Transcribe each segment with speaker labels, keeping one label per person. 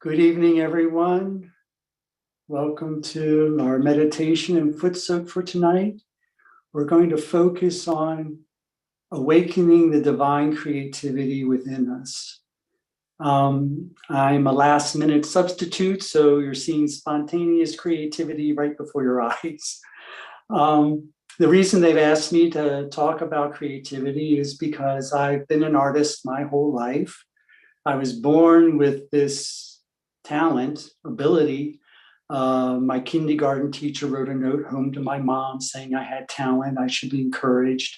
Speaker 1: Good evening, everyone. Welcome to our meditation and foot soak for tonight. We're going to focus on awakening the divine creativity within us. I'm a last minute substitute, so you're seeing spontaneous creativity right before your eyes. The reason they've asked me to talk about creativity is because I've been an artist my whole life. I was born with this talent, ability. My kindergarten teacher wrote a note home to my mom saying I had talent, I should be encouraged.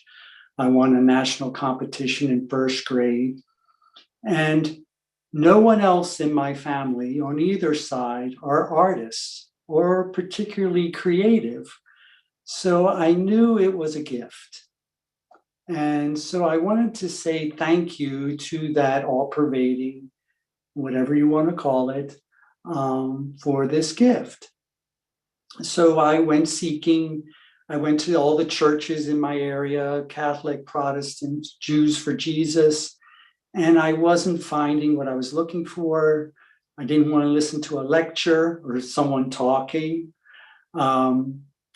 Speaker 1: I won a national competition in first grade. And no one else in my family on either side are artists or particularly creative. So I knew it was a gift. And so I wanted to say thank you to that all-pervading, whatever you want to call it, for this gift. So I went seeking. I went to all the churches in my area, Catholic, Protestant, Jews for Jesus, and I wasn't finding what I was looking for. I didn't want to listen to a lecture or someone talking. I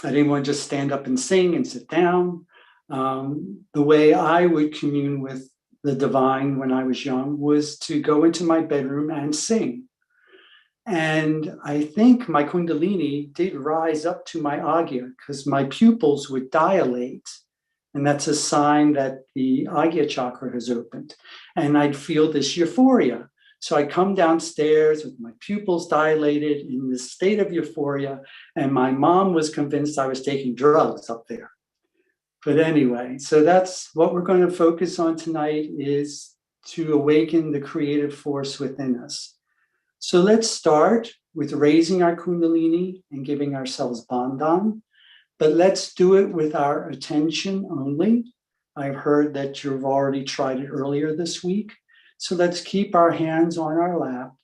Speaker 1: didn't want to just stand up and sing and sit down. The way I would commune with the divine when I was young was to go into my bedroom and sing. And I think my Kundalini did rise up to my Agya because my pupils would dilate. And that's a sign that the Agya chakra has opened. And I'd feel this euphoria. So I come downstairs with my pupils dilated in this state of euphoria. And my mom was convinced I was taking drugs up there. But anyway, so that's what we're going to focus on tonight, is to awaken the creative force within us. So let's start with raising our Kundalini and giving ourselves bandhan, but let's do it with our attention only. I've heard that you've already tried it earlier this week. So let's keep our hands on our lap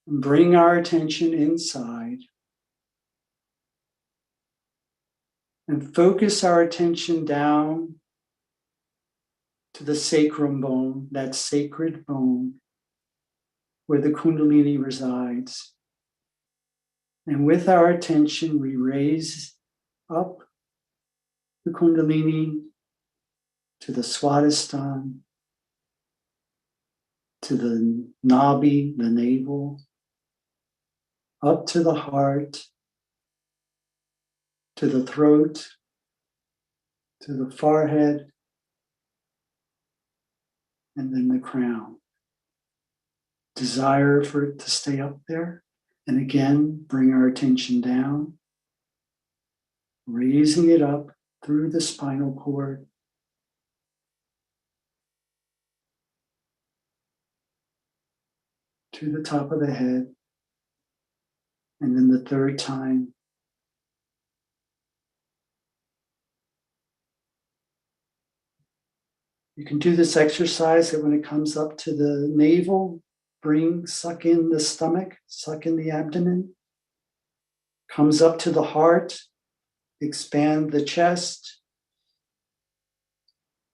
Speaker 1: and bring our attention inside and focus our attention down to the sacrum bone, that sacred bone where the Kundalini resides. And with our attention, we raise up the Kundalini to the Swatistan, to the Nabi, the navel, up to the heart, to the throat, to the forehead, and then the crown. Desire for it to stay up there. And again, bring our attention down, raising it up through the spinal cord, to the top of the head, and then the third time, you can do this exercise that when it comes up to the navel, suck in the stomach, suck in the abdomen, comes up to the heart, expand the chest,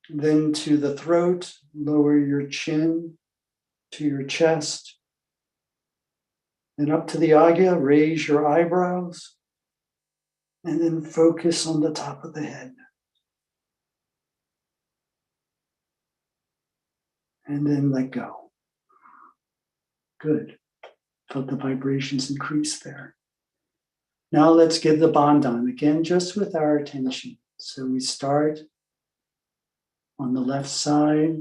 Speaker 1: then to the throat, lower your chin to your chest, and up to the agya, raise your eyebrows, and then focus on the top of the head. And then let go. Good. Felt the vibrations increase there. Now let's give the bandhan, again, just with our attention. So we start on the left side,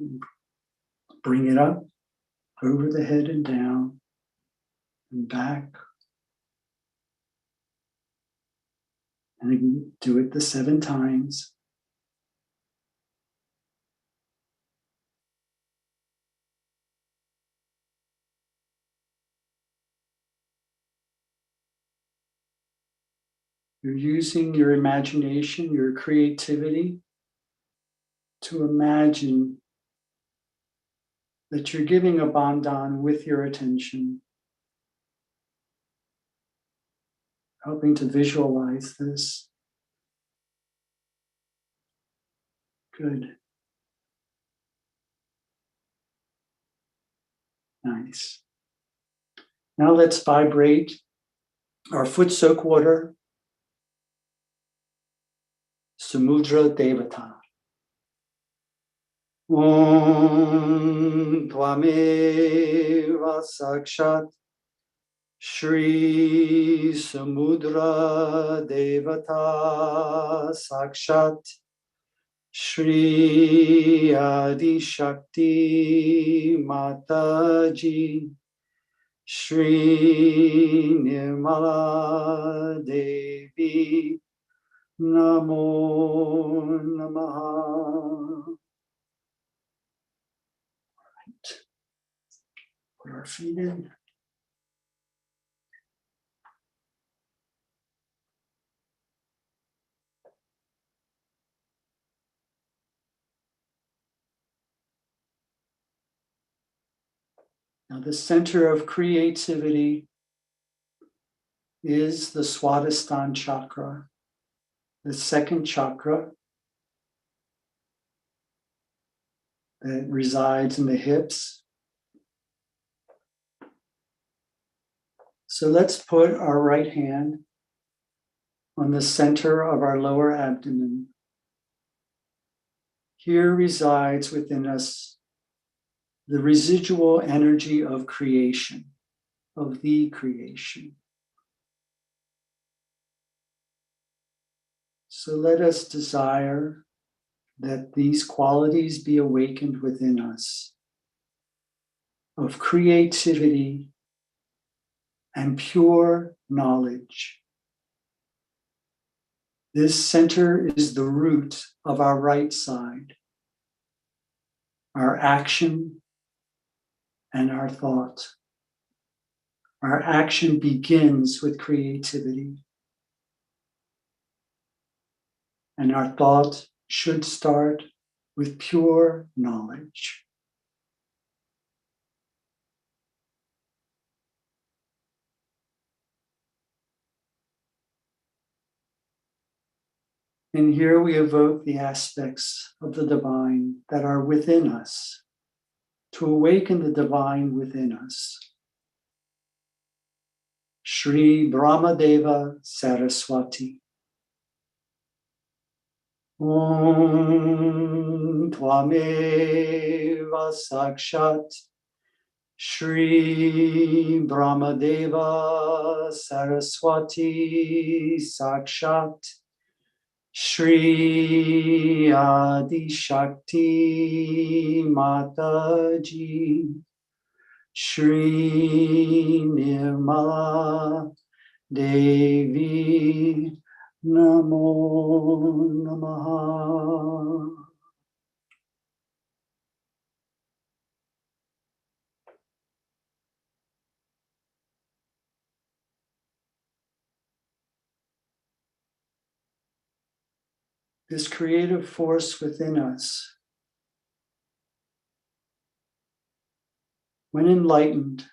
Speaker 1: bring it up, over the head and down, and back. And again, do it the 7 times. You're using your imagination, your creativity, to imagine that you're giving a bandhan with your attention, helping to visualize this. Good. Nice. Now let's vibrate our foot soak water, Samudra Devata. Om Tvameva Sakshat Shri Samudra Devata Sakshat Shri Adi Shakti Mataji Shri Nirmala Devi Namo Namaha. Put our feet in. Now, the center of creativity is the Swatistan chakra, the second chakra that resides in the hips. So let's put our right hand on the center of our lower abdomen. Here resides within us the residual energy of creation, of the creation. So let us desire that these qualities be awakened within us of creativity and pure knowledge. This center is the root of our right side, our action and our thought. Our action begins with creativity, and our thought should start with pure knowledge. And here we evoke the aspects of the divine that are within us, to awaken the divine within us. Shri Brahmadeva Saraswati. Om Tvameva Sakshat Shri Brahmadeva Saraswati Sakshat Shri Adi Shakti Mataji Shri Nirmala Devi Namo Namaha. This creative force within us, when enlightened,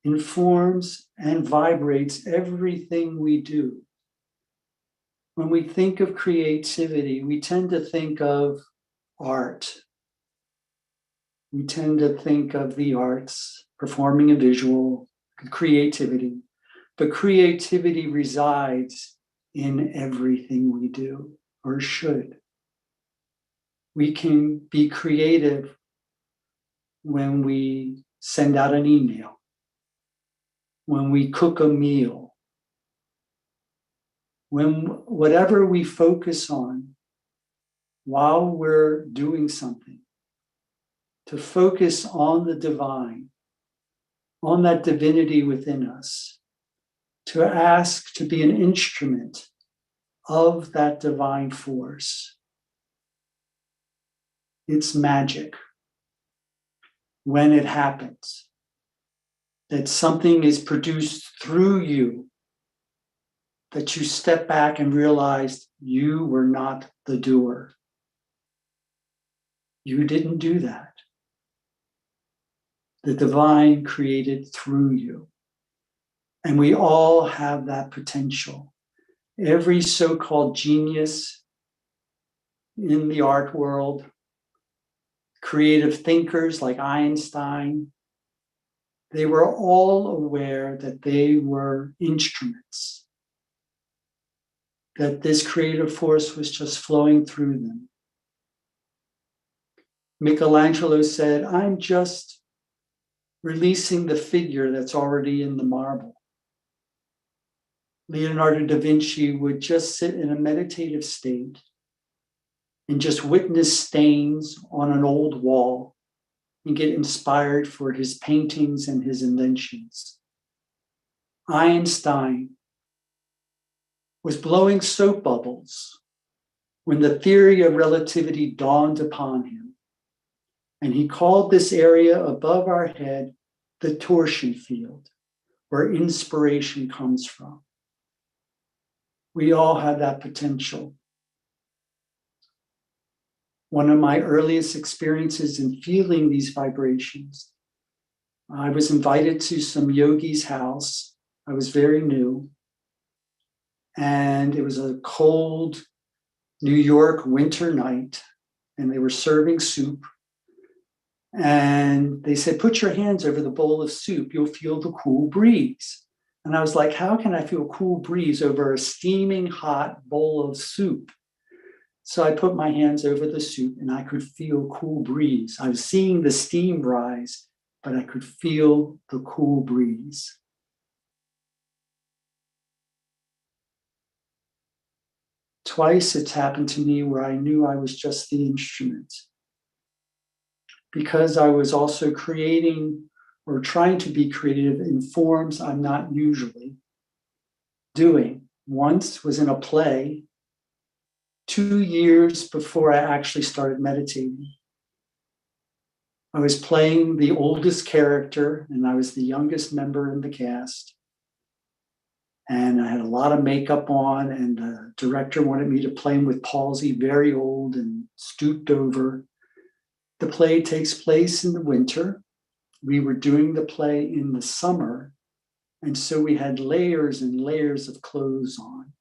Speaker 1: informs and vibrates everything we do. When we think of creativity, we tend to think of art. We tend to think of the arts, performing a visual, creativity. But creativity resides in everything we do, or should. We can be creative when we send out an email, when we cook a meal, when whatever we focus on while we're doing something, to focus on the divine, on that divinity within us, to ask to be an instrument of that divine force. It's magic when it happens, that something is produced through you, that you step back and realize you were not the doer. You didn't do that. The divine created through you. And we all have that potential. Every so-called genius in the art world, creative thinkers like Einstein, They were all aware that they were instruments, that this creative force was just flowing through them. Michelangelo said, I'm just releasing the figure that's already in the marble. Leonardo da Vinci would just sit in a meditative state and just witness stains on an old wall and get inspired for his paintings and his inventions. Einstein was blowing soap bubbles when the theory of relativity dawned upon him. And he called this area above our head the torsion field, where inspiration comes from. We all have that potential. One of my earliest experiences in feeling these vibrations, I was invited to some yogi's house. I was very new. And it was a cold New York winter night, and they were serving soup. And they said, put your hands over the bowl of soup, you'll feel the cool breeze. And I was like, how can I feel a cool breeze over a steaming hot bowl of soup? So I put my hands over the soup and I could feel cool breeze. I was seeing the steam rise, but I could feel the cool breeze. Twice it's happened to me where I knew I was just the instrument. Because I was also creating or trying to be creative in forms I'm not usually doing. Once was in a play 2 years before I actually started meditating. I was playing the oldest character and I was the youngest member in the cast. And I had a lot of makeup on, and the director wanted me to play him with palsy, very old and stooped over. The play takes place in the winter. We were doing the play in the summer. And so we had layers and layers of clothes on.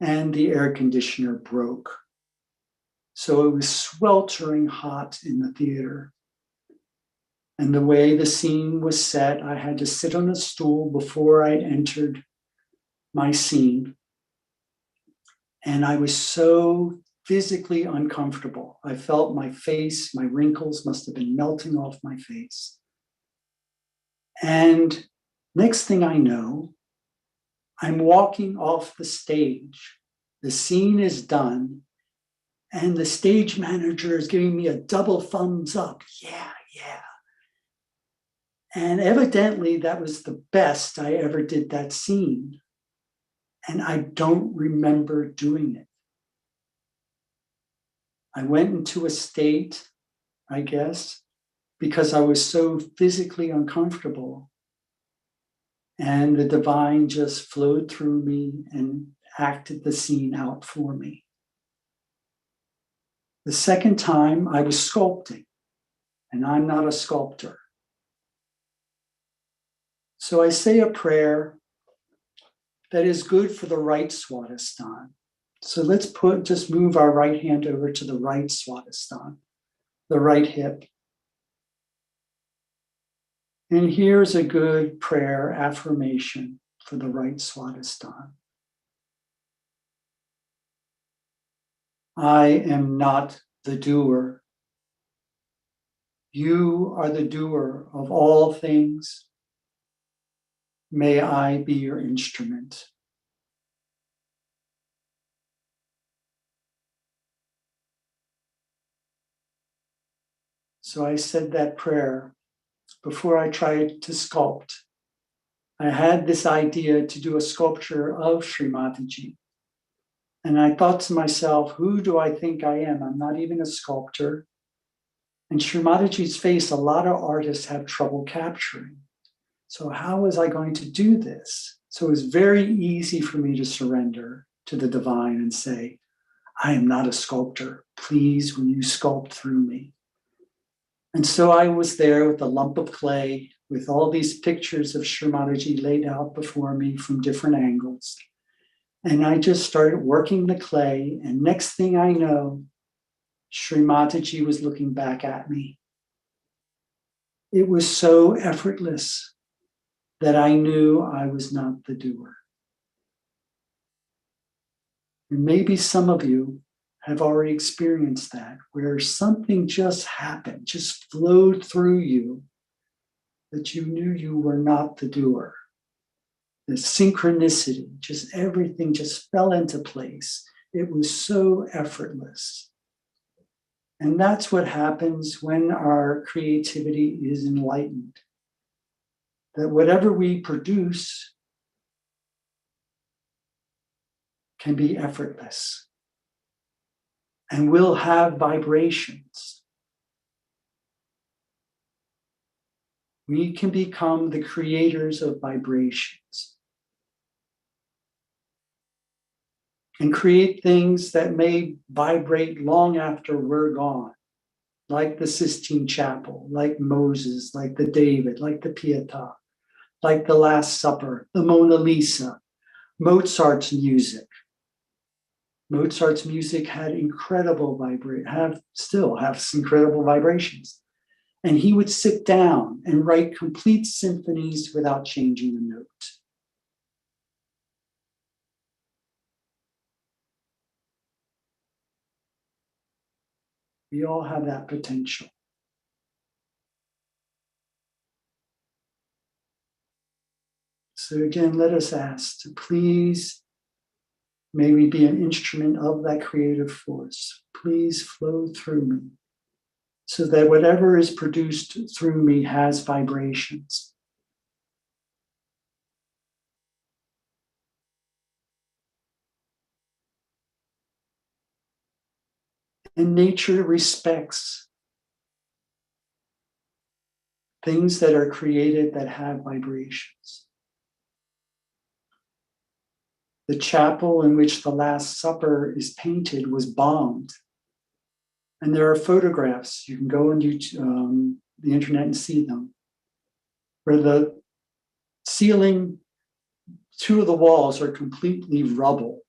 Speaker 1: And the air conditioner broke. So it was sweltering hot in the theater. And the way the scene was set, I had to sit on a stool before I entered my scene. And I was so physically uncomfortable. I felt my face, my wrinkles must have been melting off my face. And next thing I know, I'm walking off the stage. The scene is done. And the stage manager is giving me a double thumbs up. Yeah. And evidently that was the best I ever did that scene. And I don't remember doing it. I went into a state, I guess, because I was so physically uncomfortable. And the divine just flowed through me and acted the scene out for me. The second time I was sculpting, and I'm not a sculptor. So I say a prayer that is good for the right Swatistan. So let's just move our right hand over to the right Swatistan, the right hip. And here's a good prayer affirmation for the right Swatistan. I am not the doer. You are the doer of all things. May I be your instrument. So I said that prayer before I tried to sculpt. I had this idea to do a sculpture of Shri Mataji. And I thought to myself, who do I think I am? I'm not even a sculptor. And Shri Mataji's face, a lot of artists have trouble capturing. So how was I going to do this? So it was very easy for me to surrender to the divine and say, I am not a sculptor. Please, will you sculpt through me? And so I was there with a lump of clay with all these pictures of Shri Mataji laid out before me from different angles. And I just started working the clay. And next thing I know, Shri Mataji was looking back at me. It was so effortless. that I knew I was not the doer. And maybe some of you have already experienced that, where something just happened, just flowed through you, that you knew you were not the doer. The synchronicity, just everything just fell into place. It was so effortless. And that's what happens when our creativity is enlightened. That whatever we produce can be effortless and will have vibrations. We can become the creators of vibrations and create things that may vibrate long after we're gone, like the Sistine Chapel, like Moses, like the David, like the Pietà, like the Last Supper, the Mona Lisa, Mozart's music. Mozart's music had incredible still have incredible vibrations. And he would sit down and write complete symphonies without changing a note. We all have that potential. So again, let us ask to please, may we be an instrument of that creative force. Please flow through me so that whatever is produced through me has vibrations. And nature respects things that are created that have vibrations. The chapel in which the Last Supper is painted was bombed. And there are photographs, you can go on YouTube, the internet and see them, where the ceiling, two of the walls are completely rubble.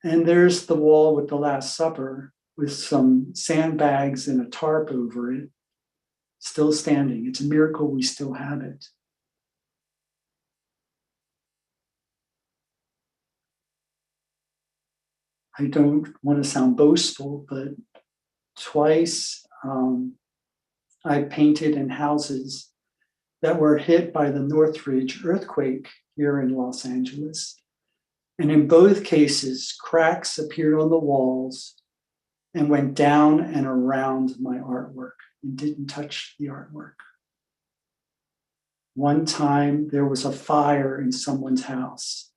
Speaker 1: And there's the wall with the Last Supper with some sandbags and a tarp over it, still standing. It's a miracle we still have it. I don't want to sound boastful, but twice I painted in houses that were hit by the Northridge earthquake here in Los Angeles. And in both cases, cracks appeared on the walls and went down and around my artwork and didn't touch the artwork. One time there was a fire in someone's house,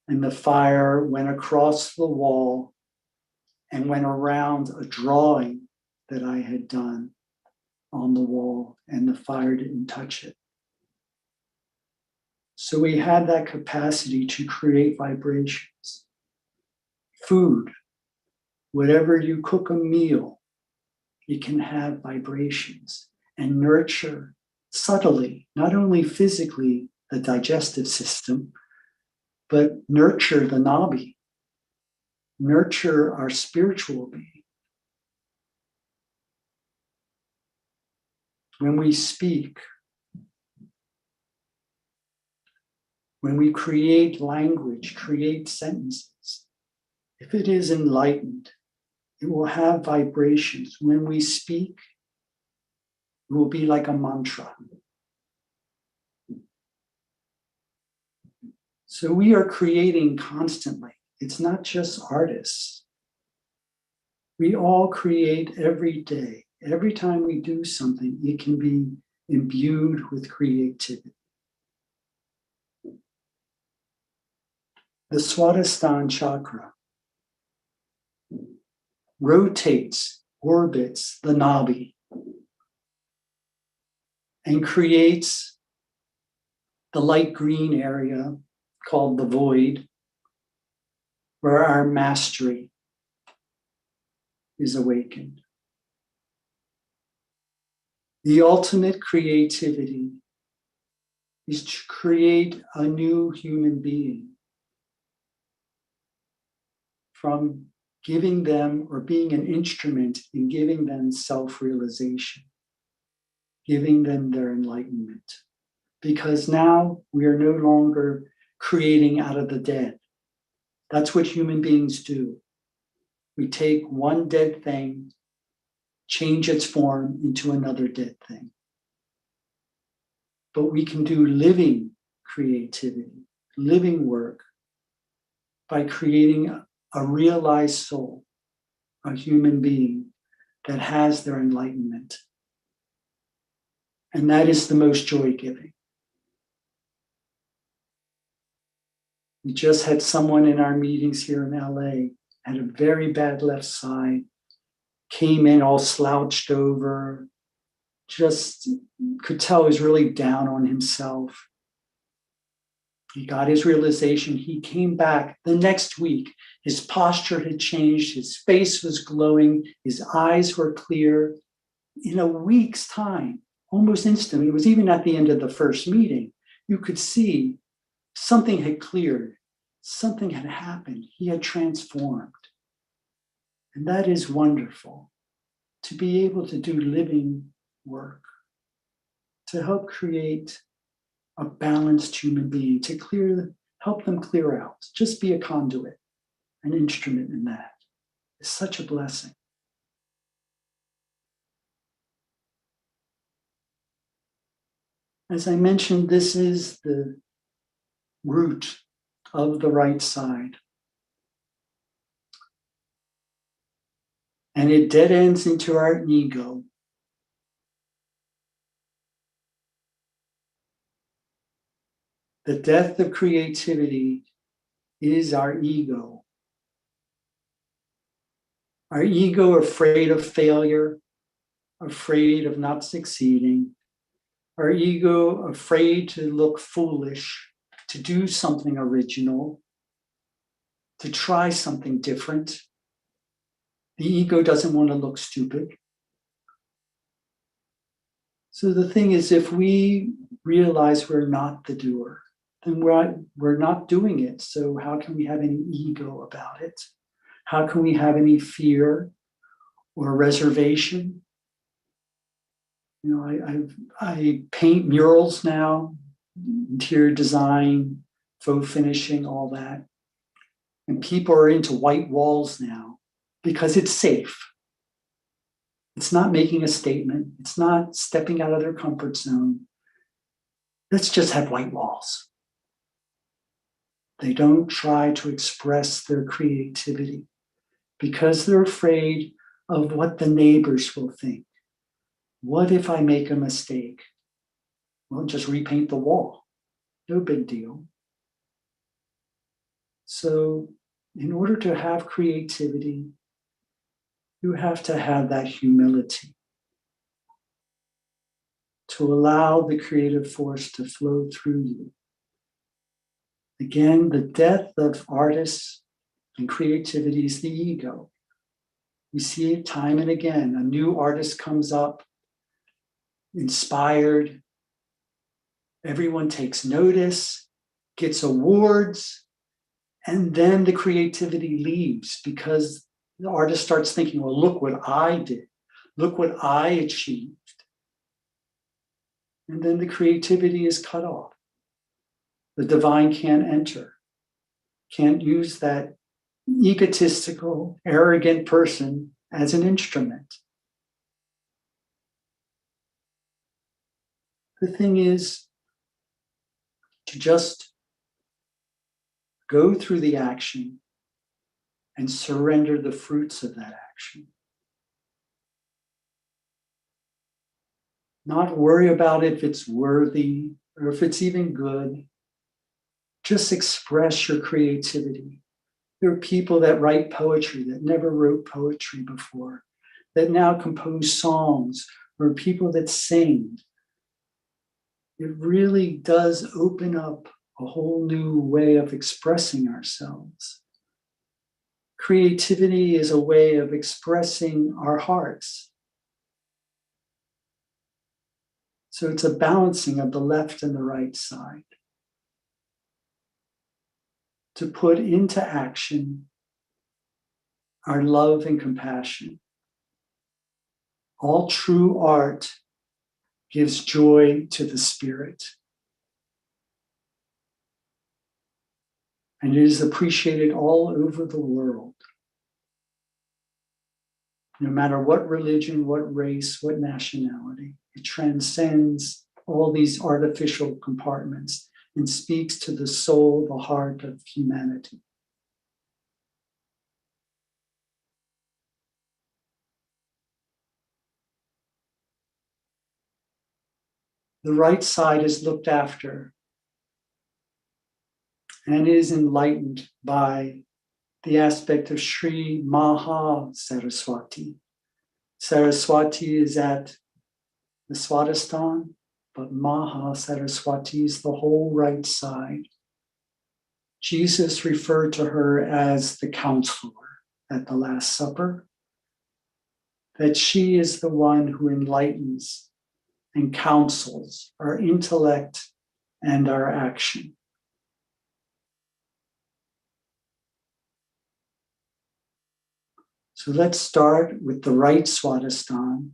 Speaker 1: and the fire went across the wall and went around a drawing that I had done on the wall, and the fire didn't touch it. So we had that capacity to create vibrations. Food, whatever you cook a meal, it can have vibrations and nurture subtly, not only physically the digestive system, but nurture the nabi, nurture our spiritual being. When we speak, when we create language, create sentences, if it is enlightened, it will have vibrations. When we speak, it will be like a mantra. So we are creating constantly. It's not just artists. We all create every day. Every time we do something, it can be imbued with creativity. The Swatistan Chakra rotates, orbits the nabi, and creates the light green area called the void, where our mastery is awakened. The ultimate creativity is to create a new human being from giving them or being an instrument in giving them self-realization, giving them their enlightenment. because now we are no longer creating out of the dead. That's what human beings do. We take one dead thing, change its form into another dead thing. But we can do living creativity, living work, by creating a realized soul, a human being that has their enlightenment. And that is the most joy-giving. We just had someone in our meetings here in LA, had a very bad left side, came in all slouched over, just could tell he was really down on himself. He got his realization. He came back the next week. His posture had changed. His face was glowing. His eyes were clear. In a week's time, almost instantly, it was even at the end of the first meeting, you could see something had cleared. Something had happened. He had transformed. And that is wonderful, to be able to do living work, to help create a balanced human being, to help them clear out, just be a conduit, an instrument in that. It's such a blessing. As I mentioned, this is the root of the right side. And it dead ends into our ego. The death of creativity is our ego. Our ego afraid of failure, afraid of not succeeding. Our ego afraid to look foolish, to do something original, to try something different. The ego doesn't want to look stupid. So the thing is, if we realize we're not the doer, then we're not doing it. So how can we have any ego about it? How can we have any fear or reservation? You know, I paint murals now, interior design, faux finishing, all that. And people are into white walls now because it's safe. It's not making a statement. It's not stepping out of their comfort zone. Let's just have white walls. They don't try to express their creativity because they're afraid of what the neighbors will think. What if I make a mistake? Well, just repaint the wall. No big deal. So in order to have creativity, you have to have that humility to allow the creative force to flow through you. Again, the death of artists and creativity is the ego. We see it time and again. A new artist comes up, inspired. Everyone takes notice, gets awards, and then the creativity leaves because the artist starts thinking, well, look what I did. Look what I achieved. And then the creativity is cut off. The divine can't enter, can't use that egotistical, arrogant person as an instrument. The thing is to just go through the action and surrender the fruits of that action. Not worry about if it's worthy or if it's even good. Just express your creativity. There are people that write poetry that never wrote poetry before, that now compose songs, or people that sing. It really does open up a whole new way of expressing ourselves. Creativity is a way of expressing our hearts. So it's a balancing of the left and the right side. To put into action our love and compassion. All true art gives joy to the spirit. and it is appreciated all over the world. No matter what religion, what race, what nationality, it transcends all these artificial compartments and speaks to the soul, the heart of humanity. The right side is looked after and is enlightened by the aspect of Shri Saraswati. Saraswati is at the Swatistan, but Saraswati is the whole right side. Jesus referred to her as the counselor at the Last Supper, that she is the one who enlightens and counsels our intellect and our action. So let's start with the right Swatistan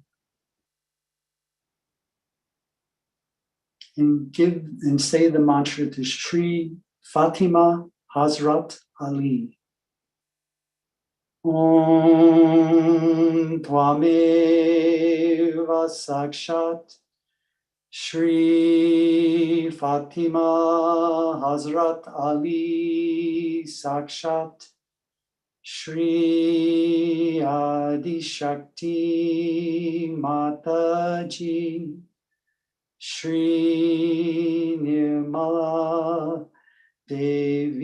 Speaker 1: and say the mantra to Shri Fatima Hazrat Ali. Om Tvameva Sakshat Shri Fatima Hazrat Ali Sakshat Shri Adi Shakti Mataji Shri Nirmala Devi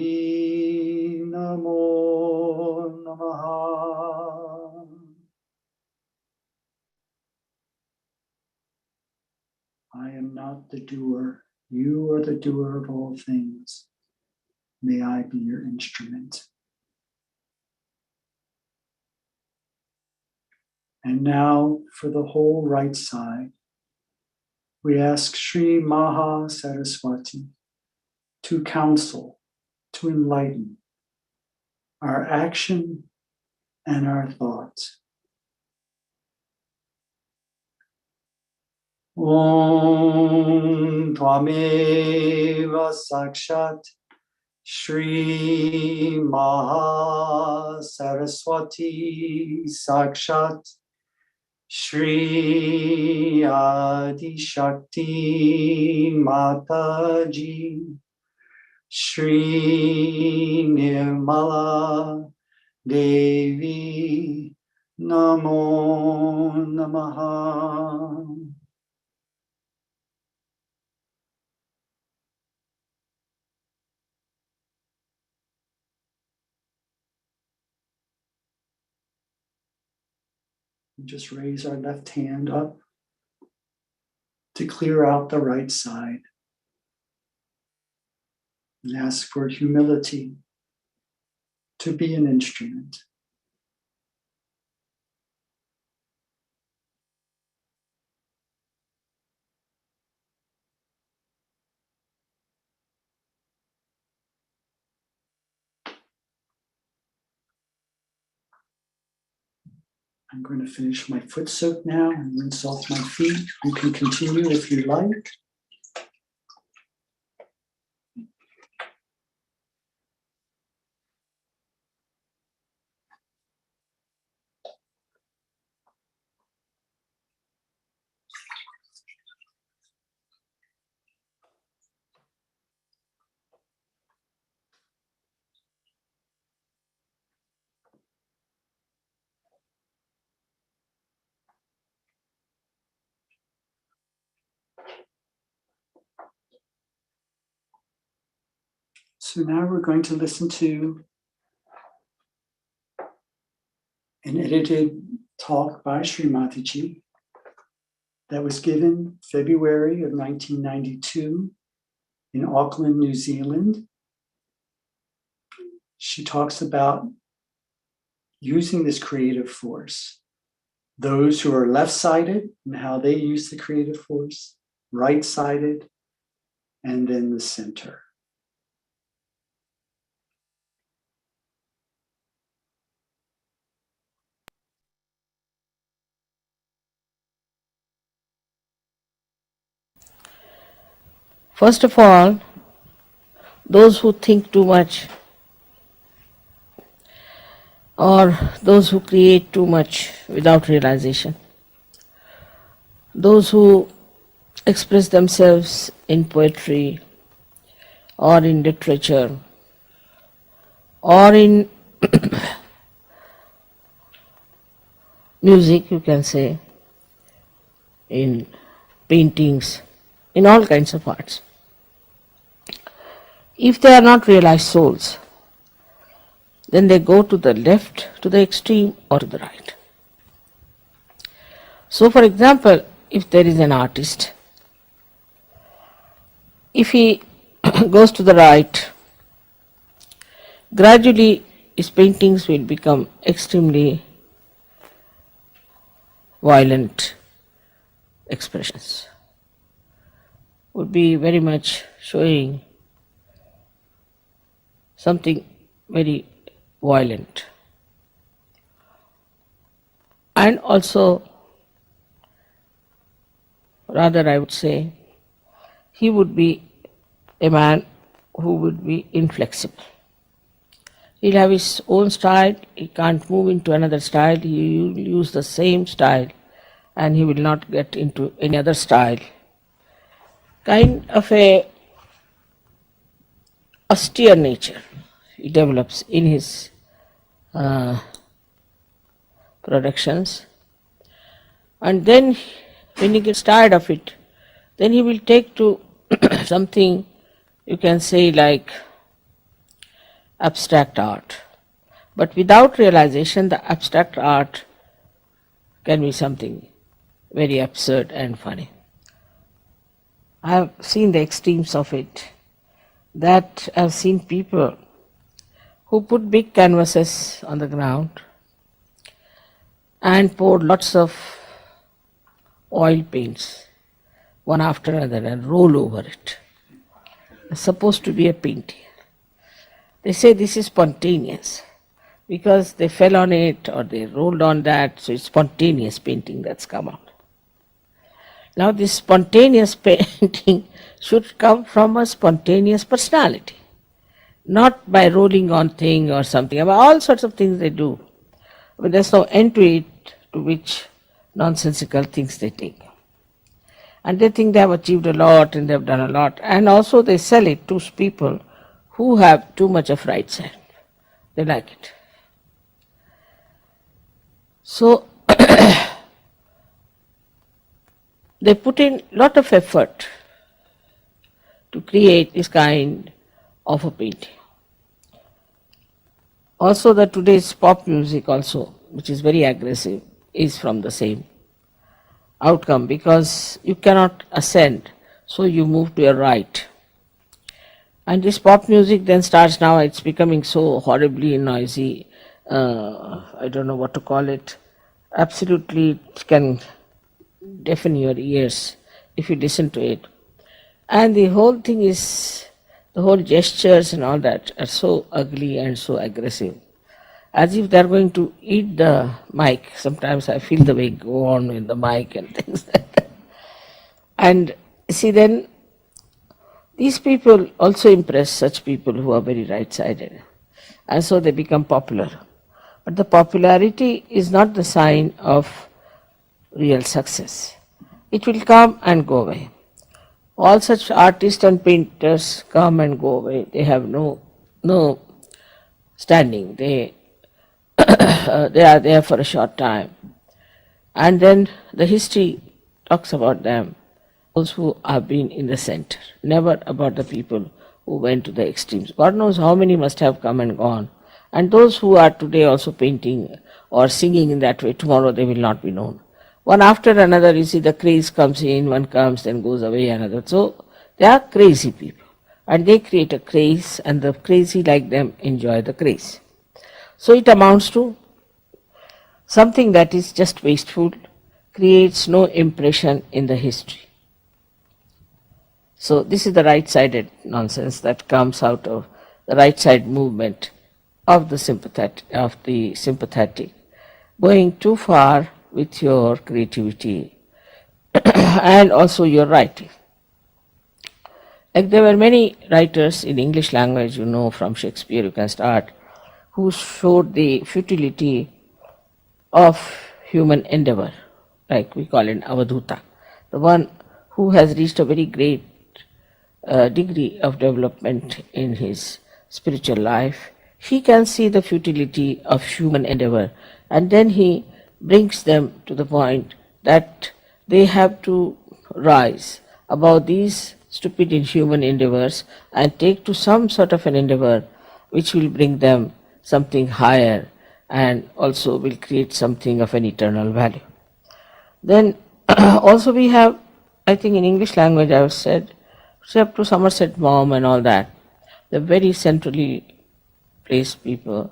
Speaker 1: Namo Namaha. I am not the doer. You are the doer of all things. May I be your instrument. And now for the whole right side, we ask Shri Saraswati to counsel, to enlighten our action and our thoughts. Om Tvameva Sakshat Shri Saraswati Sakshat Shri Adi Shakti Mataji Shri Nirmala Devi Namo Namaha. Just raise our left hand up to clear out the right side and ask for humility to be an instrument. I'm going to finish my foot soak now and rinse off my feet. You can continue if you like. So now we're going to listen to an edited talk by Shri Mataji that was given February of 1992 in Auckland, New Zealand. She talks about using this creative force. Those who are left-sided and how they use the creative force, right-sided, and then the center.
Speaker 2: First of all, those who think too much or those who create too much without realization, those who express themselves in poetry or in literature or in music, you can say, in paintings, in all kinds of arts. If they are not realized souls, then they go to the left, to the extreme, or to the right. So, for example, if there is an artist, if he goes to the right, gradually his paintings will become extremely violent expressions, would be very much showing something very violent. And also, rather I would say, he would be a man who would be inflexible. He'll have his own style, he can't move into another style, he will use the same style and he will not get into any other style. Kind of a austere nature he develops in his productions, and then when he gets tired of it, then he will take to something you can say like abstract art. But without realization, the abstract art can be something very absurd and funny. I have seen the extremes of it, that I have seen people who put big canvases on the ground and pour lots of oil paints one after another and roll over it. It's supposed to be a painting. They say this is spontaneous because they fell on it or they rolled on that, so it's spontaneous painting that's come out. Now this spontaneous painting should come from a spontaneous personality, not by rolling on thing or something. I mean, all sorts of things they do. But there's no end to it, to which nonsensical things they take. And they think they have achieved a lot and they have done a lot. And also they sell it to people who have too much of right side. They like it. So they put in lot of effort to create this kind of a painting. Also the today's pop music also, which is very aggressive, is from the same outcome, because you cannot ascend, so you move to your right. And this pop music then starts now, it's becoming so horribly noisy, I don't know what to call it, absolutely it can deafen your ears if you listen to it. And the whole thing is, the whole gestures and all that are so ugly and so aggressive, as if they are going to eat the mic. Sometimes I feel the way go on with the mic and things like that. And see, then these people also impress such people who are very right-sided, and so they become popular. But the popularity is not the sign of real success. It will come and go away. All such artists and painters come and go away. They have no standing. They they are there for a short time. And then the history talks about them, those who have been in the center, never about the people who went to the extremes. God knows how many must have come and gone. And those who are today also painting or singing in that way, tomorrow they will not be known. One after another, you see the craze comes in, one comes, then goes away, another. So they are crazy people. And they create a craze, and the crazy like them enjoy the craze. So it amounts to something that is just wasteful, creates no impression in the history. So this is the right-sided nonsense that comes out of the right-side movement of the sympathetic, going too far with your creativity and also your writing. Like there were many writers in English language, you know, from Shakespeare you can start, who showed the futility of human endeavor, like we call it Avadhuta, the one who has reached a very great degree of development in his spiritual life. He can see the futility of human endeavor, and then he brings them to the point that they have to rise above these stupid inhuman endeavors and take to some sort of an endeavor which will bring them something higher and also will create something of an eternal value. Then also we have, I think in English language I have said, except to Somerset Maugham and all that, the very centrally placed people,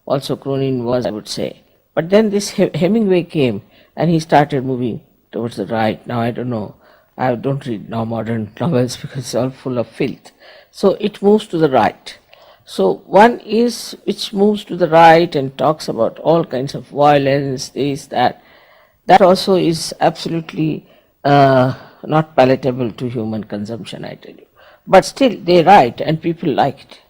Speaker 2: also Cronin was, I would say. But then this Hemingway came and he started moving towards the right. Now I don't know, I don't read now modern novels because it's all full of filth. So it moves to the right. So one is which moves to the right and talks about all kinds of violence, this, that. That also is absolutely not palatable to human consumption, I tell you. But still they write and people like it.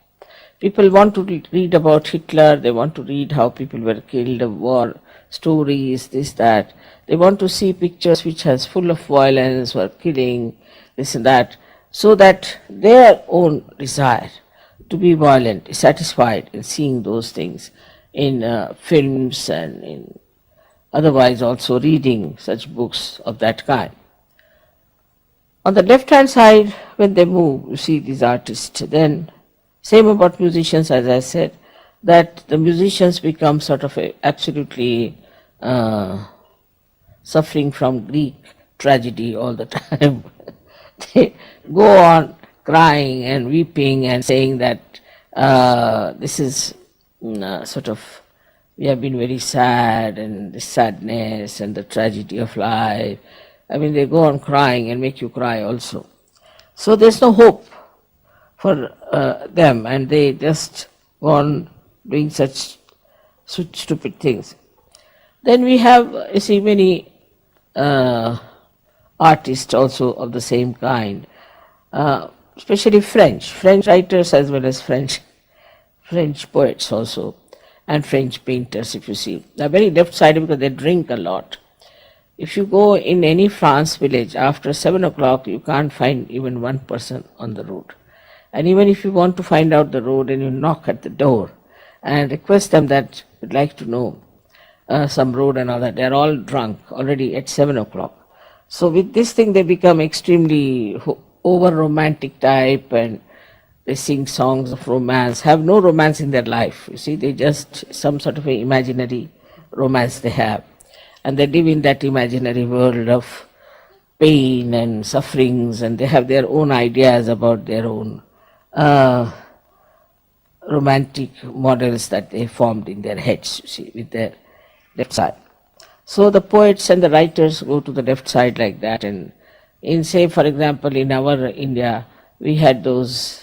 Speaker 2: People want to read about Hitler, they want to read how people were killed, war stories, this, that. They want to see pictures which has full of violence or killing, this and that, so that their own desire to be violent is satisfied in seeing those things in films and in otherwise also reading such books of that kind. On the left-hand side, when they move, you see these artists. Then, same about musicians, as I said, that the musicians become sort of absolutely suffering from Greek tragedy all the time. They go on crying and weeping and saying that this is sort of, we have been very sad, and the sadness and the tragedy of life. I mean, they go on crying and make you cry also. So there's no hope for them, and they just go on doing such stupid things. Then we have, you see, many artists also of the same kind, especially French writers as well as French poets also, and French painters, if you see. They're very left-sided because they drink a lot. If you go in any France village, after 7 o'clock, you can't find even one person on the road. And even if you want to find out the road and you knock at the door and request them that you'd like to know some road and all that, they're all drunk already at 7 o'clock. So with this thing, they become extremely over-romantic type, and they sing songs of romance, have no romance in their life. You see, they just some sort of an imaginary romance they have. And they live in that imaginary world of pain and sufferings, and they have their own ideas about their own romantic models that they formed in their heads, you see, with their left side. So the poets and the writers go to the left side like that. And in, say, for example, in our India, we had those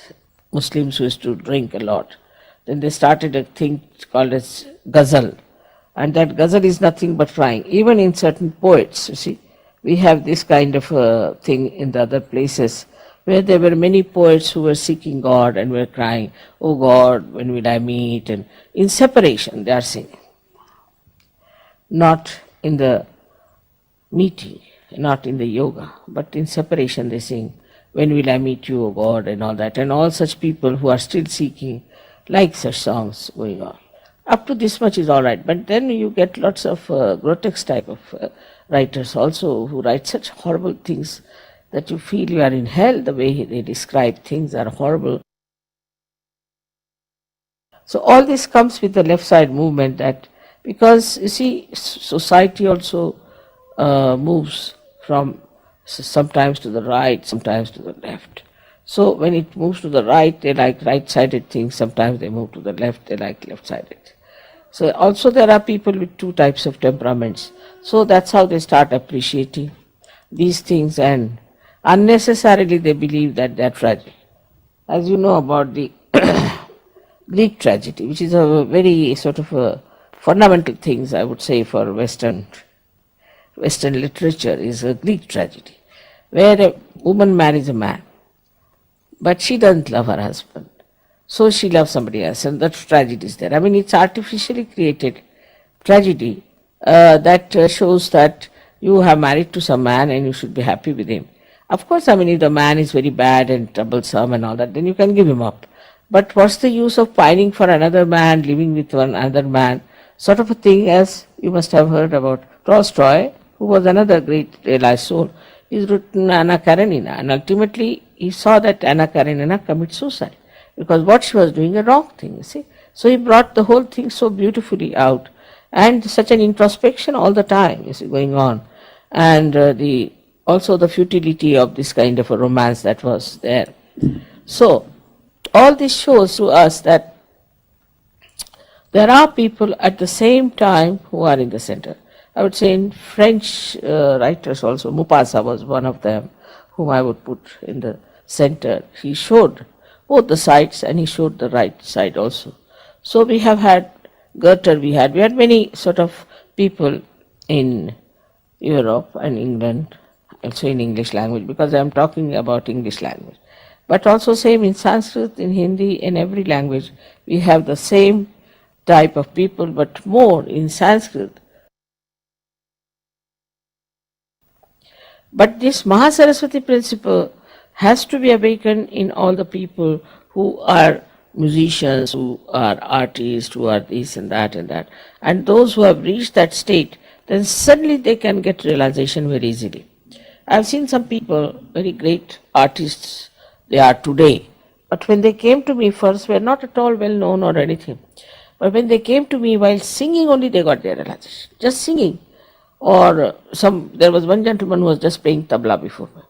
Speaker 2: Muslims who used to drink a lot. Then they started a thing called as ghazal. And that ghazal is nothing but crying. Even in certain poets, you see, we have this kind of a thing in the other places where there were many poets who were seeking God and were crying, "Oh God, when will I meet?" And in separation they are singing. Not in the meeting, not in the yoga, but in separation they sing, "When will I meet you, O God?" and all that. And all such people who are still seeking like such songs going on. Up to this much is all right, but then you get lots of grotesque type of writers also who write such horrible things that you feel you are in hell. The way they describe things are horrible. So all this comes with the left side movement, that because you see society also moves from sometimes to the right, sometimes to the left. So when it moves to the right, they like right-sided things. Sometimes they move to the left, they like left-sided. So also there are people with two types of temperaments. So that's how they start appreciating these things, and unnecessarily they believe that they are tragic. As you know about the Greek tragedy, which is a very sort of a fundamental things, I would say, for Western literature, is a Greek tragedy, where a woman marries a man, but she doesn't love her husband. so she loves somebody else, and that tragedy is there. I mean, it's artificially created tragedy that shows that you have married to some man and you should be happy with him. Of course, I mean, if the man is very bad and troublesome and all that, then you can give him up. But what's the use of pining for another man, living with one other man, sort of a thing, as you must have heard about Tolstoy, who was another great realized soul. He's written Anna Karenina, and ultimately he saw that Anna Karenina commit suicide because what she was doing a wrong thing, you see. So he brought the whole thing so beautifully out, and such an introspection all the time is going on, and the also the futility of this kind of a romance that was there. So all this shows to us that there are people at the same time who are in the center. I would say in French writers also, Maupassant was one of them whom I would put in the center. He showed both the sides and he showed the right side also. So we have had Goethe, we had many sort of people in Europe and England, also in English language, because I am talking about English language. But also same in Sanskrit, in Hindi, in every language, we have the same type of people, but more in Sanskrit. But this Mahasaraswati principle has to be awakened in all the people who are musicians, who are artists, who are this and that and that. And those who have reached that state, then suddenly they can get realization very easily. I've seen some people, very great artists they are today, but when they came to me first were not at all well known or anything. But when they came to me while singing only they got their realization. Just singing. Or there was one gentleman who was just playing tabla before me.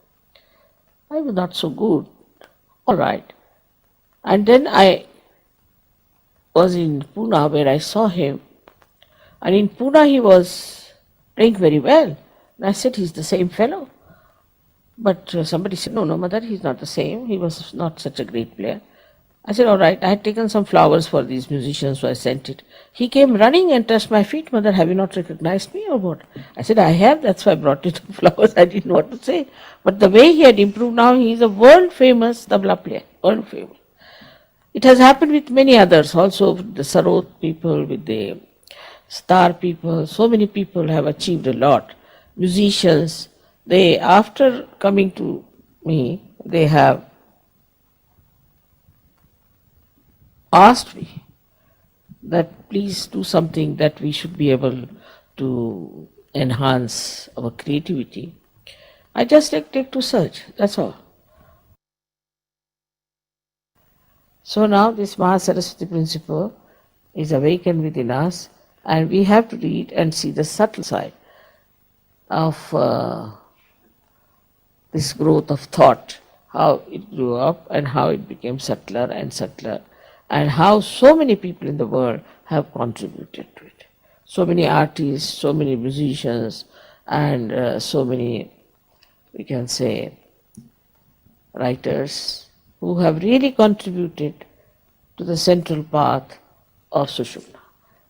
Speaker 2: I was not so good. All right. And then I was in Pune where I saw him. And in Pune he was playing very well. And I said, he's the same fellow. But somebody said, no, mother, he's not the same. He was not such a great player. I said, all right. I had taken some flowers for these musicians, so I sent it. He came running and touched my feet. Mother, have you not recognized me or what? I said, I have. That's why I brought you the flowers. I didn't know what to say. But the way he had improved now, he is a world famous tabla player. World famous. It has happened with many others also, with the Sarot people, with the star people. So many people have achieved a lot. Musicians, they, after coming to me, they have asked me that please do something that we should be able to enhance our creativity. I just take to search, that's all. So now this Mahasaraswati principle is awakened within us, and we have to read and see the subtle side of this growth of thought, how it grew up and how it became subtler and subtler, and how so many people in the world have contributed to it. So many artists, so many musicians, and so many, we can say, writers who have really contributed to the central path of Sushumna.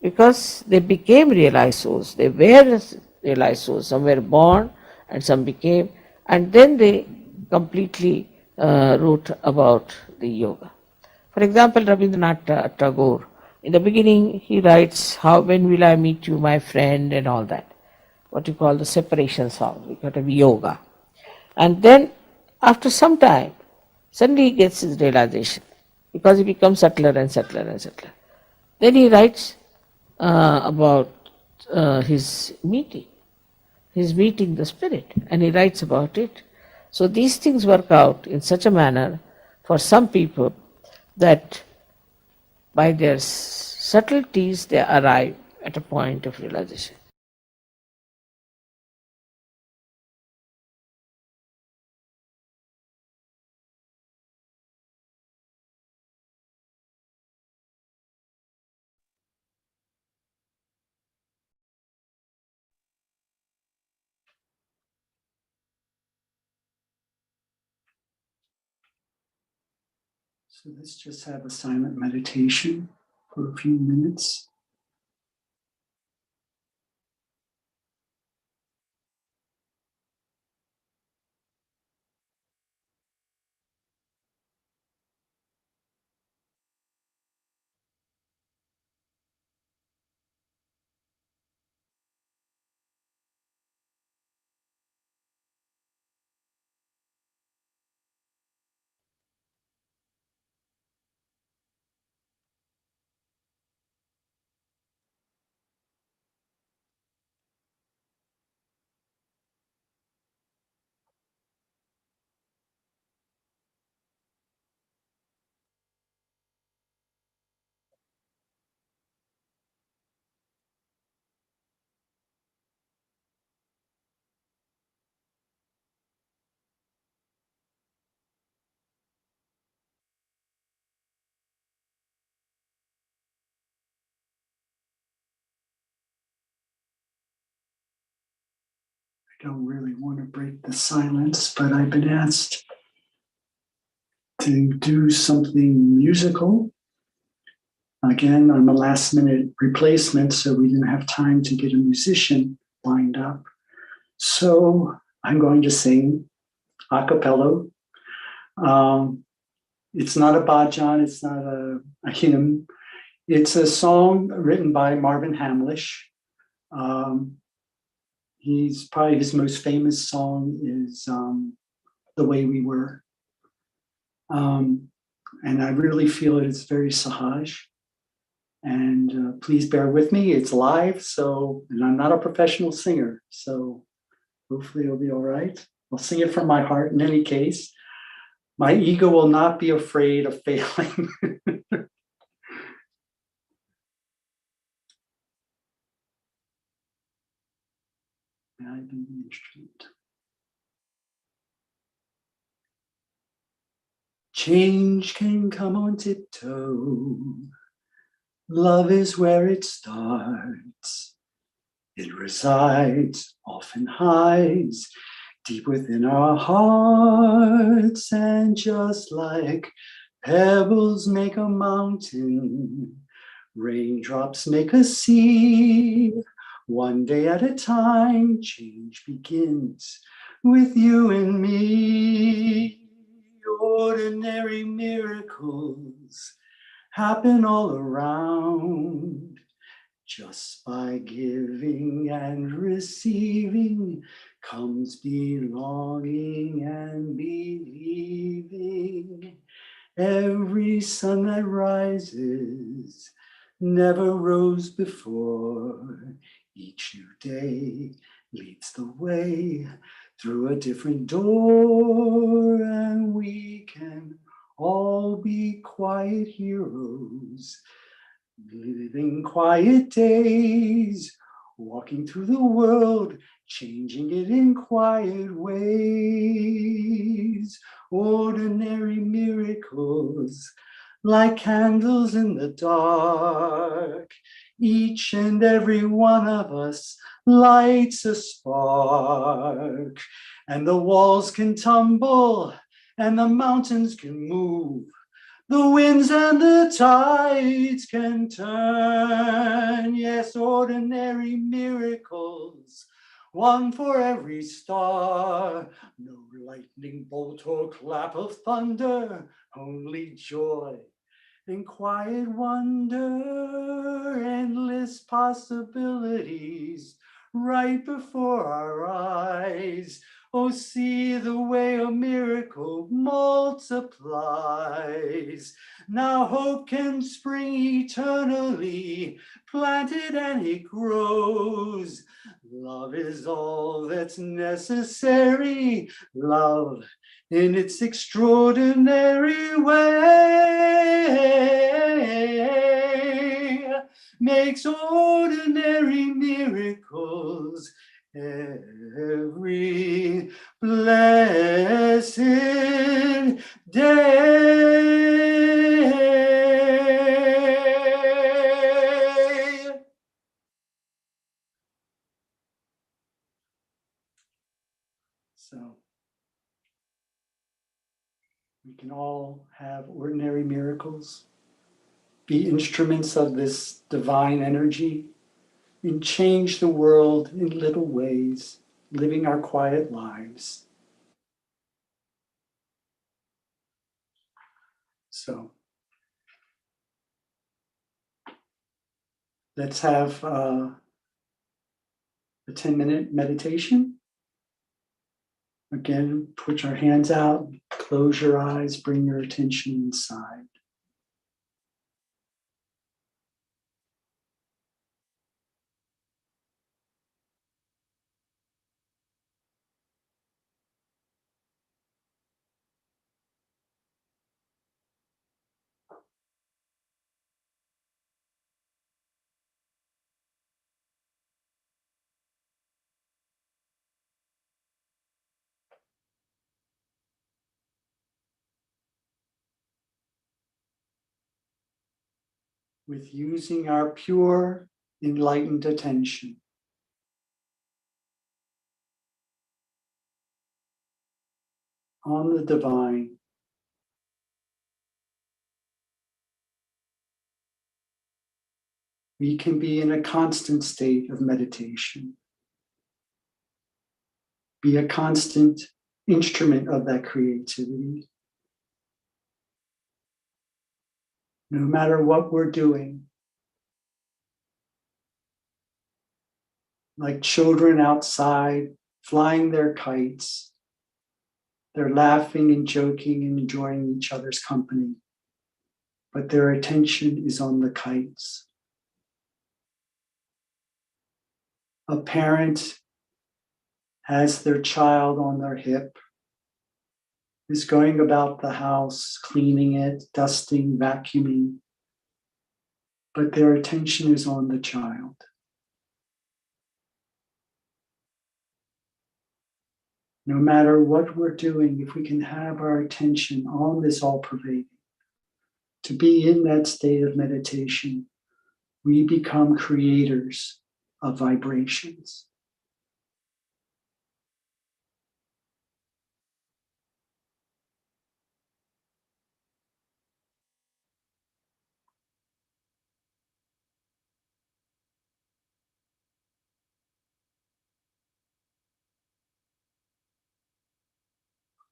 Speaker 2: Because they became realized souls, they were realized souls, some were born and some became, and then they completely wrote about the yoga. For example, Rabindranath Tagore, in the beginning he writes, how, when will I meet you, my friend, and all that. What you call the separation song, we got to be yoga. And then after some time, suddenly he gets his realization, because he becomes subtler and subtler and subtler. Then he writes about his meeting the spirit, and he writes about it. So these things work out in such a manner for some people that by their subtleties they arrive at a point of realization.
Speaker 1: So let's just have a silent meditation for a few minutes. don't really want to break the silence, but I've been asked to do something musical. Again, I'm a last minute replacement, so we didn't have time to get a musician lined up. So I'm going to sing a cappella. It's not a bhajan, it's not a hymn. It's a song written by Marvin Hamlish. He's probably his most famous song is The Way We Were. And I really feel it's very Sahaj. And please bear with me, it's live, so, and I'm not a professional singer, so hopefully it'll be all right. I'll sing it from my heart in any case. My ego will not be afraid of failing. I've been the instrument. Change can come on tiptoe. Love is where it starts. It resides, often hides, deep within our hearts. And just like pebbles make a mountain, raindrops make a sea. One day at a time, change begins with you and me. Ordinary miracles happen all around. Just by giving and receiving comes belonging and believing. Every sun that rises never rose before. Each new day leads the way through a different door, and we can all be quiet heroes, living quiet days, walking through the world, changing it in quiet ways. Ordinary miracles, like candles in the dark. Each and every one of us lights a spark, and the walls can tumble, and the mountains can move. The winds and the tides can turn. Yes, ordinary miracles, one for every star. No lightning bolt or clap of thunder, only joy and quiet wonder. Endless possibilities right before our eyes. Oh, see the way a miracle multiplies. Now hope can spring eternally, planted and it grows. Love is all that's necessary. Love in its extraordinary way makes ordinary miracles every blessed day. So we can all have ordinary miracles, be instruments of this divine energy, and change the world in little ways, living our quiet lives. So let's have a 10-minute meditation. Again, put your hands out, close your eyes, bring your attention inside. With using our pure, enlightened attention. on the divine, we can be in a constant state of meditation, be a constant instrument of that creativity. No matter what we're doing, like children outside flying their kites, they're laughing and joking and enjoying each other's company, but their attention is on the kites. A parent has their child on their hip, is going about the house, cleaning it, dusting, vacuuming, but their attention is on the child. No matter what we're doing, if we can have our attention on this all-pervading, to be in that state of meditation, we become creators of vibrations.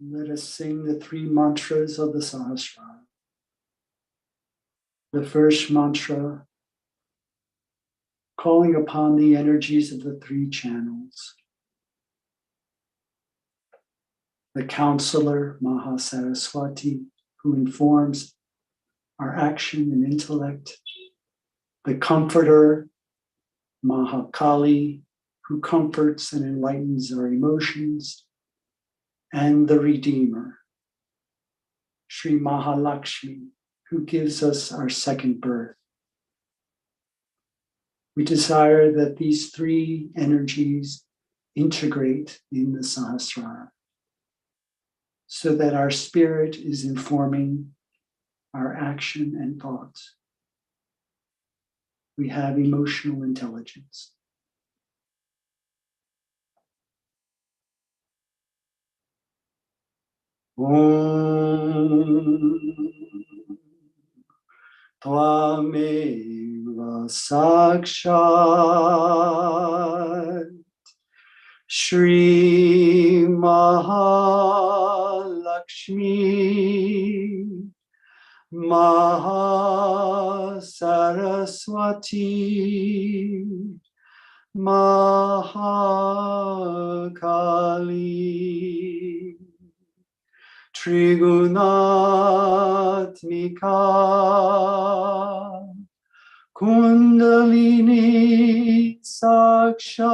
Speaker 1: Let us sing the 3 mantras of the Sahasra. The first mantra, calling upon the energies of the 3 channels. The counselor, Mahasaraswati, who informs our action and intellect. The comforter, Mahakali, who comforts and enlightens our emotions. And the redeemer, Shri Mahalakshmi, who gives us our second birth. We desire that these 3 energies integrate in the Sahasrara, so that our spirit is informing our action and thoughts. We have emotional intelligence. Om Tvameva Sakshat Shri Mahalakshmi Mahasaraswati Mahakali Trigunatmika Kundalini Sakshat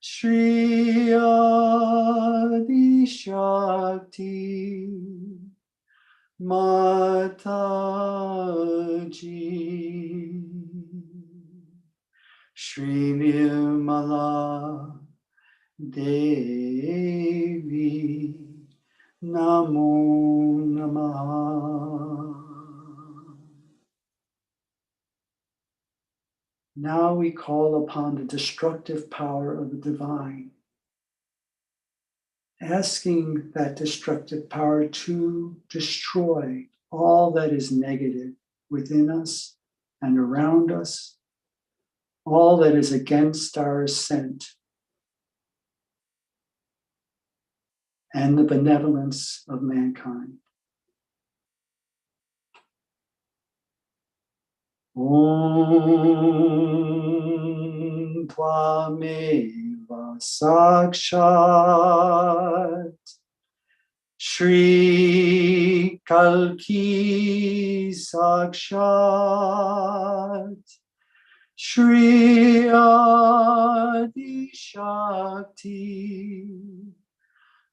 Speaker 1: Shri Adi Shakti Mataji Shri Nirmala Devi Namo Namaha. Now we call upon the destructive power of the divine, asking that destructive power to destroy all that is negative within us and around us, all that is against our ascent and the benevolence of mankind. Om Tvameva Sakshat Shri Kalki Sakshat Shri Adi Shakti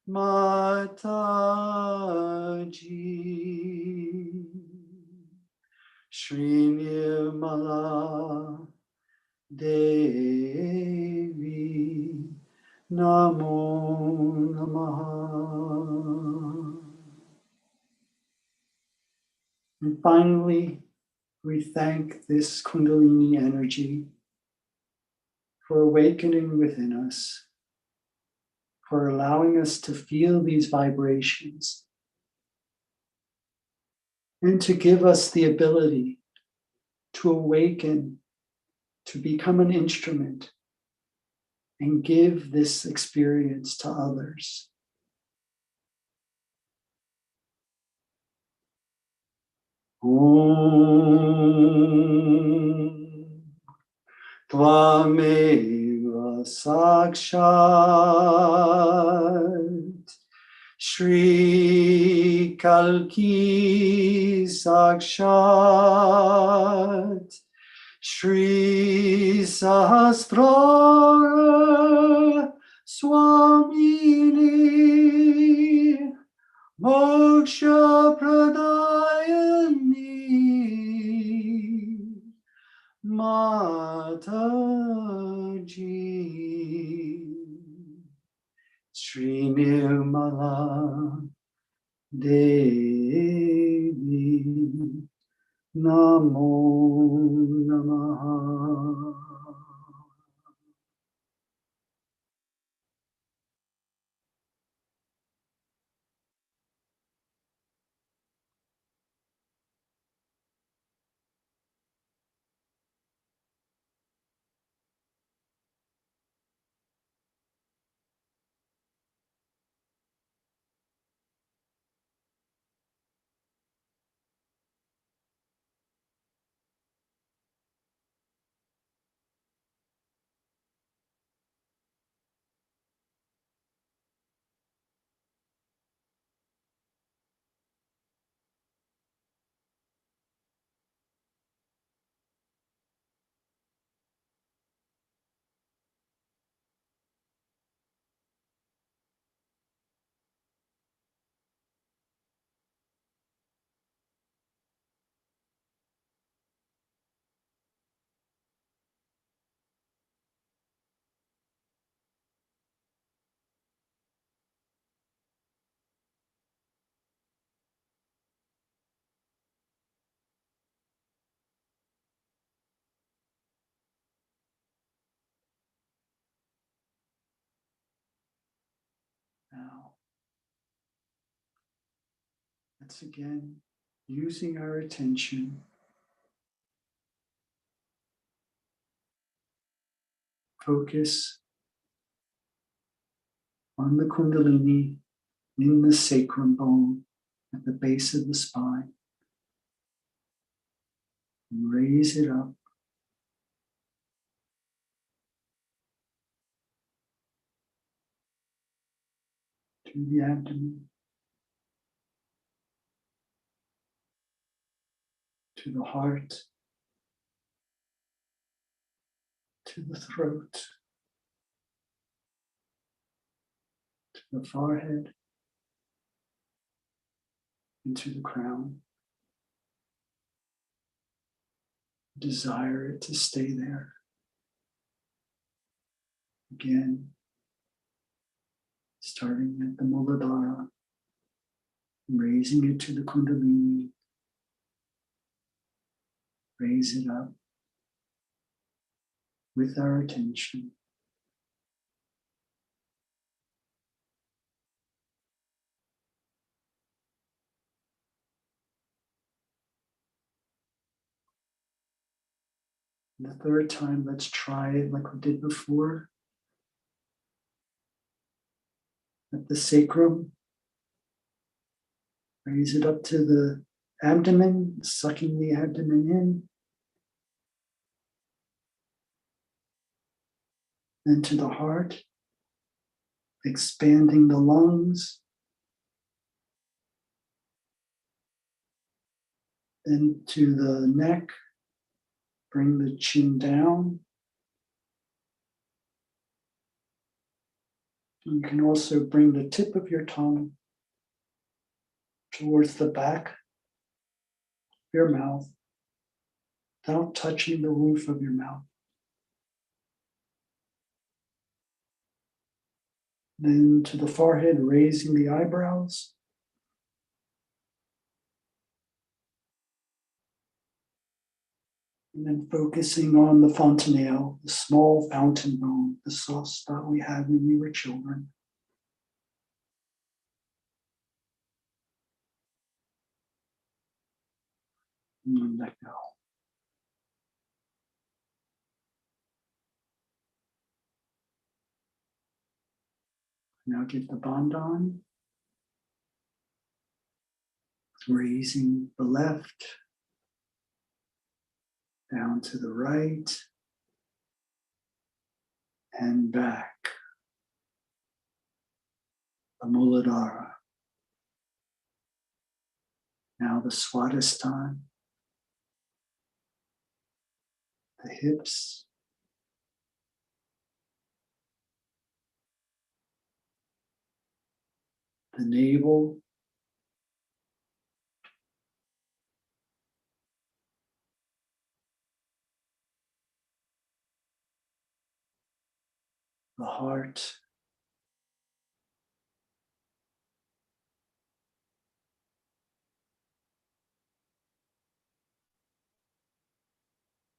Speaker 1: Mataji Shri Nirmala Devi Namo Namaha. And finally, we thank this Kundalini energy for awakening within us, for allowing us to feel these vibrations and to give us the ability to awaken, to become an instrument and give this experience to others. Om Tvameva Sakshat Shri Kalki Sakshat Shri Sahasrara Swamini Moksha Pradayani Mataji Shri Nirmala Devi Namo Namaha. Now, let's again, using our attention, focus on the Kundalini in the sacrum bone at the base of the spine. And raise it up to the abdomen, to the heart, to the throat, to the forehead, and to the crown. Desire it to stay there. Again, starting at the Muladhara, raising it to the Kundalini, raise it up with our attention. And the third time, let's try it like we did before. At the sacrum, raise it up to the abdomen, sucking the abdomen in. Then to the heart, expanding the lungs. Then to the neck, bring the chin down. You can also bring the tip of your tongue towards the back of your mouth without touching the roof of your mouth. Then to the forehead, raising the eyebrows. And then focusing on the fontanelle, the small fountain bone, the soft spot we had when we were children. And let go. Now get the bond on, raising the left, down to the right, and back. The Muladhara. Now the Swatistan, the hips, the navel, the heart,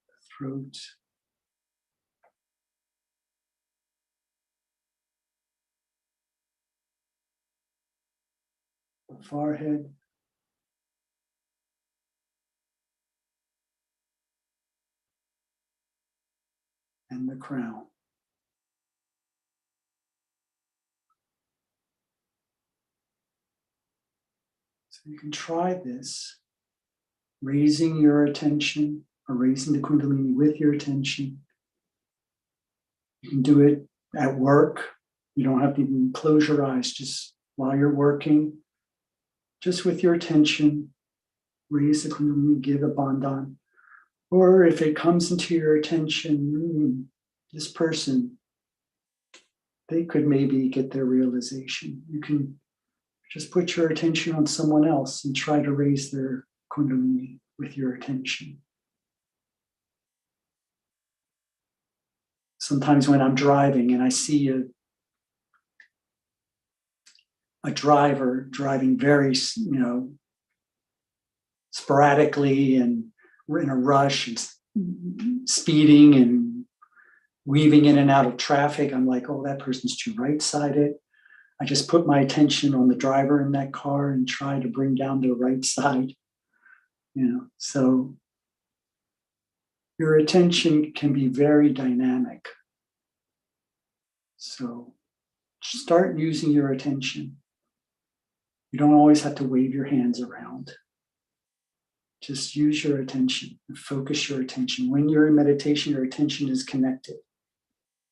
Speaker 1: the throat, the forehead, and the crown. So you can try this, raising your attention or raising the Kundalini with your attention. You can do it at work. You don't have to even close your eyes, just while you're working, just with your attention, raise the Kundalini, give a bandhan. Or if it comes into your attention, this person, they could maybe get their realization. You can just put your attention on someone else and try to raise their Kundalini with your attention. Sometimes when I'm driving and I see a driver driving very, sporadically and in a rush and speeding and weaving in and out of traffic, I'm like, oh, that person's too right-sided. I just put my attention on the driver in that car and try to bring down their right side. So your attention can be very dynamic. So start using your attention. You don't always have to wave your hands around. Just use your attention and focus your attention. When you're in meditation, your attention is connected.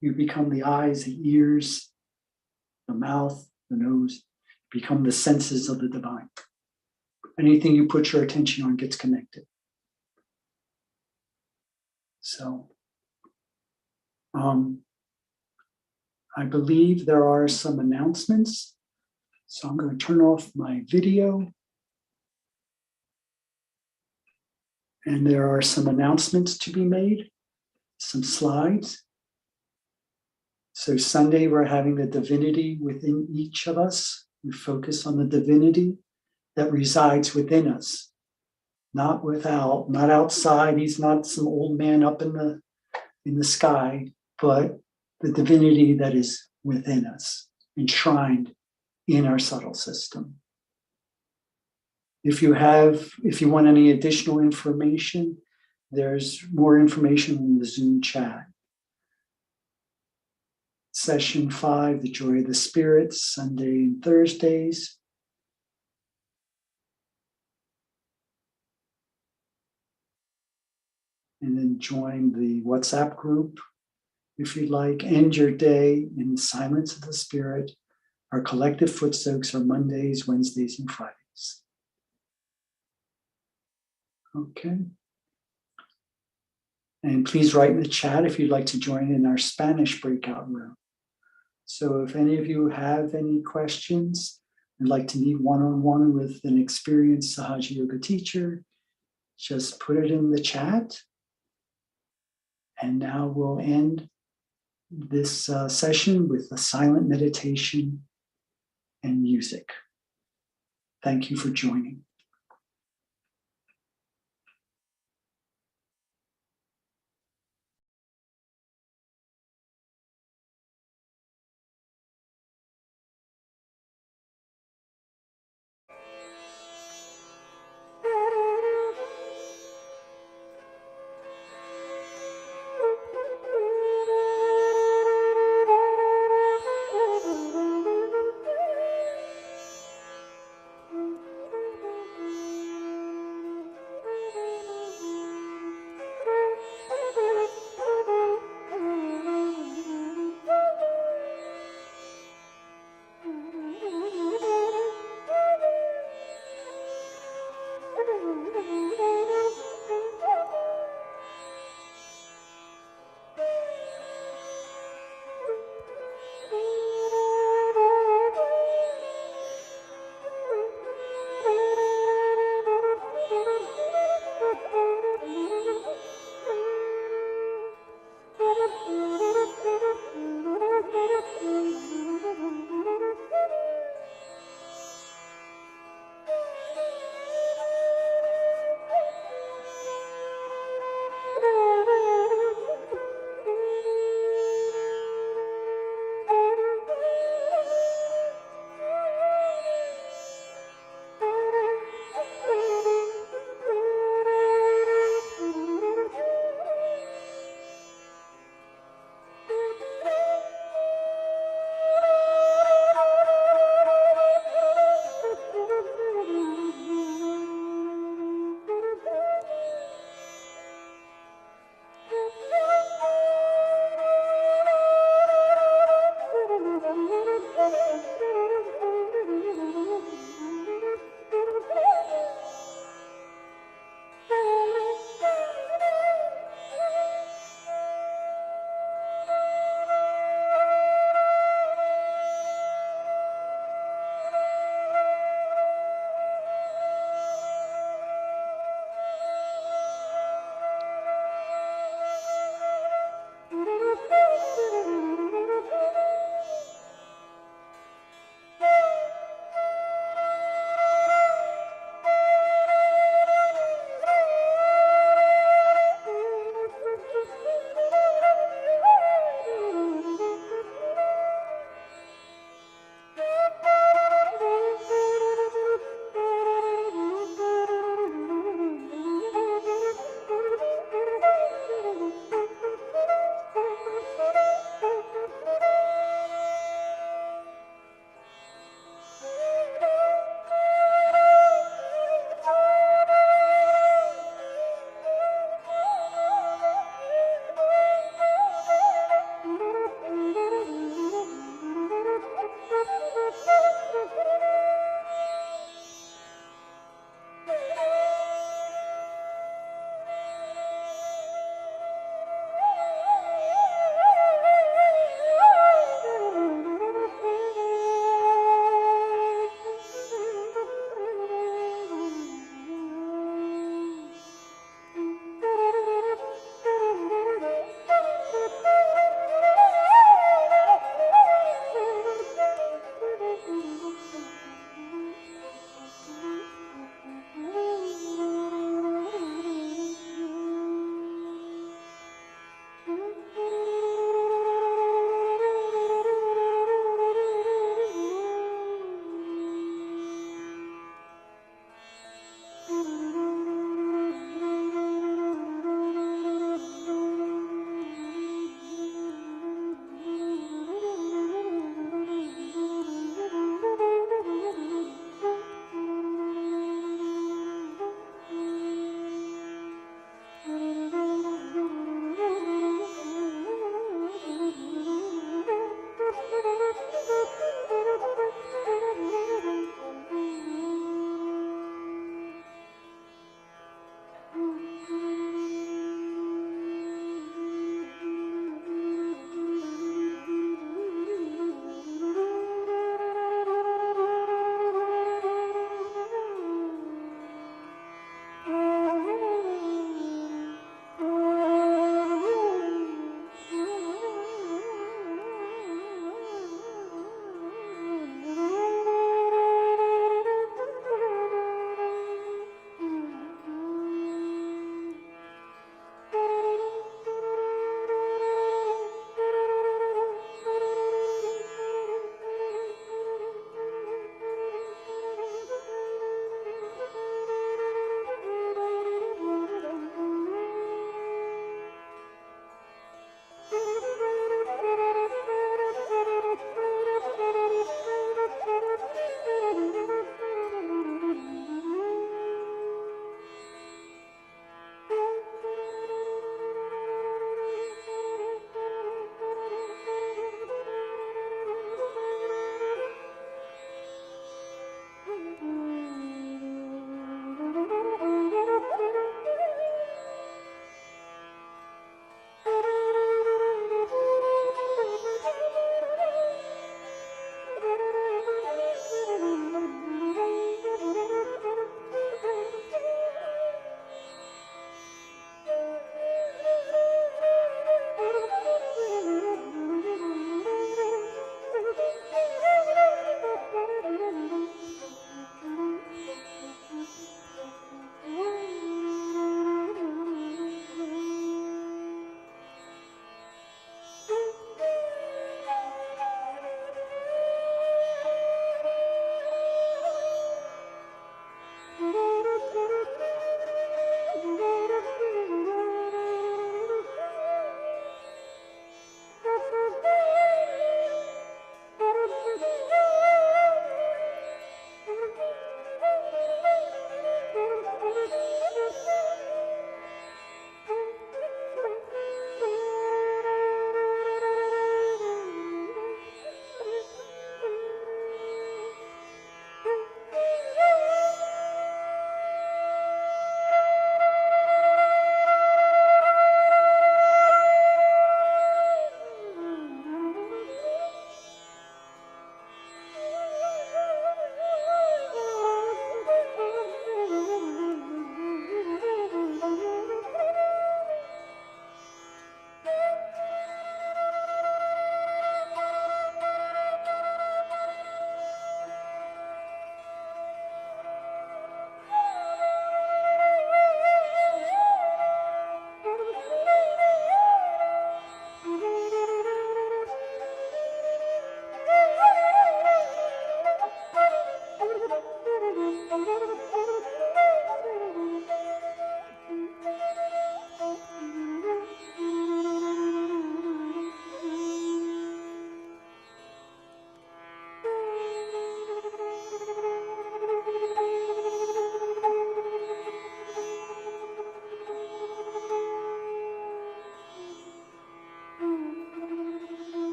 Speaker 1: You become the eyes, the ears, the mouth, the nose, become the senses of the divine. Anything you put your attention on gets connected. So, I believe there are some announcements. So I'm going to turn off my video. And there are some announcements to be made, some slides. So Sunday, we're having the divinity within each of us. We focus on the divinity that resides within us, not without, not outside. He's not some old man up in the sky, but the divinity that is within us, enshrined in our subtle system. If you want any additional information, there's more information in the Zoom chat. Session 5, the Joy of the Spirit, Sunday and Thursdays. And then join the WhatsApp group if you'd like. End your day in the silence of the Spirit. Our collective foot soaks are Mondays, Wednesdays, and Fridays. Okay. And please write in the chat if you'd like to join in our Spanish breakout room. So if any of you have any questions, would like to meet one-on-one with an experienced Sahaja Yoga teacher, just put it in the chat. And now we'll end this session with a silent meditation and music. Thank you for joining.